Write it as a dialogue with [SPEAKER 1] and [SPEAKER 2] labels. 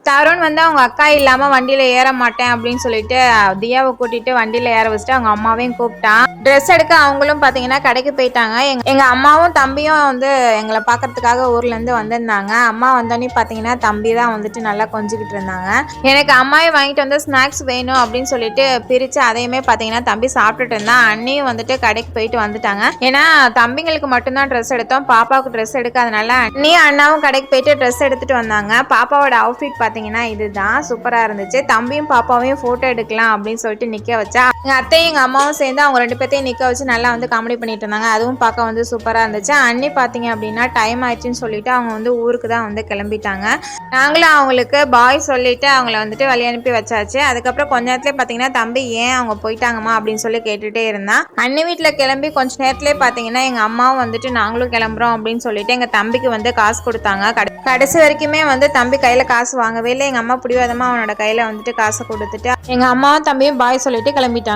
[SPEAKER 1] தருண் வந்து அவங்க அக்கா இல்லாமல் வண்டியில் ஏற மாட்டேன் அப்படின்னு சொல்லிட்டு தியாவை கூட்டிட்டு வண்டியில் ஏற வச்சுட்டு அவங்க அம்மாவையும் கூப்பிட்டான். ட்ரெஸ் எடுக்க அவங்களும் பார்த்தீங்கன்னா கடைக்கு போயிட்டாங்க. எங்கள் அம்மாவும் தம்பியும் வந்து எங்களை பார்க்கறதுக்காக ஊர்லேருந்து வந்திருந்தாங்க. அம்மா வந்தோடனே பார்த்தீங்கன்னா தம்பி தான் வந்துட்டு நல்லா கொஞ்சிக்கிட்டு இருந்தாங்க. எனக்கு அம்மாவை வாங்கிட்டு வந்து ஸ்நாக்ஸ் வேணும் அப்படின்னு சொல்லிட்டு பிரித்து அதையுமே பார்த்தீங்கன்னா தம்பி சாப்பிட்டுட்டு இருந்தான். அண்ணியும் வந்துட்டு கடைக்கு போயிட்டு வந்துட்டாங்க. ஏன்னா தம்பிங்களுக்கு மட்டும்தான் ட்ரெஸ் எடுத்தோம், பாப்பாவுக்கு ட்ரெஸ் எடுக்காதனால அண்ணியும் அண்ணாவும் கடைக்கு போயிட்டு ட்ரெஸ் எடுத்துட்டு வந்தாங்க. பாப்பாவோட அவுட்ஃபிட் பார்த்தீங்கன்னா இதுதான், சூப்பராக இருந்துச்சு. தம்பியும் பாப்பாவையும் ஃபோட்டோ எடுக்கலாம் அப்படின்னு சொல்லிட்டு நிற்க வச்சா எங்கள் அத்தையும் எங்கள் அம்மாவும் சேர்ந்து அவங்க 2 பேர்த்தையும் நிற்க வச்சு நல்லா வந்து காமெடி பண்ணிட்டு இருந்தாங்க. அதுவும் பார்க்க வந்து சூப்பராக இருந்துச்சு. அண்ணி பார்த்தீங்க அப்படின்னா டைம் ஆயிடுச்சுன்னு சொல்லிட்டு அவங்க வந்து ஊருக்கு தான் வந்து கிளம்பிட்டாங்க. நாங்களும் அவங்களுக்கு பாய் சொல்லிட்டு அவங்கள வந்துட்டு வழி அனுப்பி வச்சாச்சு. அதுக்கப்புறம் கொஞ்ச நேரத்துலேயே பார்த்தீங்கன்னா தம்பி ஏன் அவங்க போயிட்டாங்கம்மா அப்படின்னு சொல்லி கேட்டுகிட்டே இருந்தான். அண்ணி வீட்டில் கிளம்பி கொஞ்ச நேரத்துலேயே பார்த்தீங்கன்னா எங்கள் அம்மாவும் வந்துட்டு நாங்களும் கிளம்புறோம் அப்படின்னு சொல்லிட்டு எங்கள் தம்பிக்கு வந்து காசு கொடுத்தாங்க. கடைசி வரைக்குமே வந்து தம்பி கையில் காசு வாங்கவே இல்லை. எங்கள் அம்மா பிடிவாதமாக அவனோட கையில் வந்துட்டு காசை கொடுத்துட்டு எங்கள் அம்மாவும் தம்பியும் பாய் சொல்லிட்டு கிளம்பிட்டாங்க.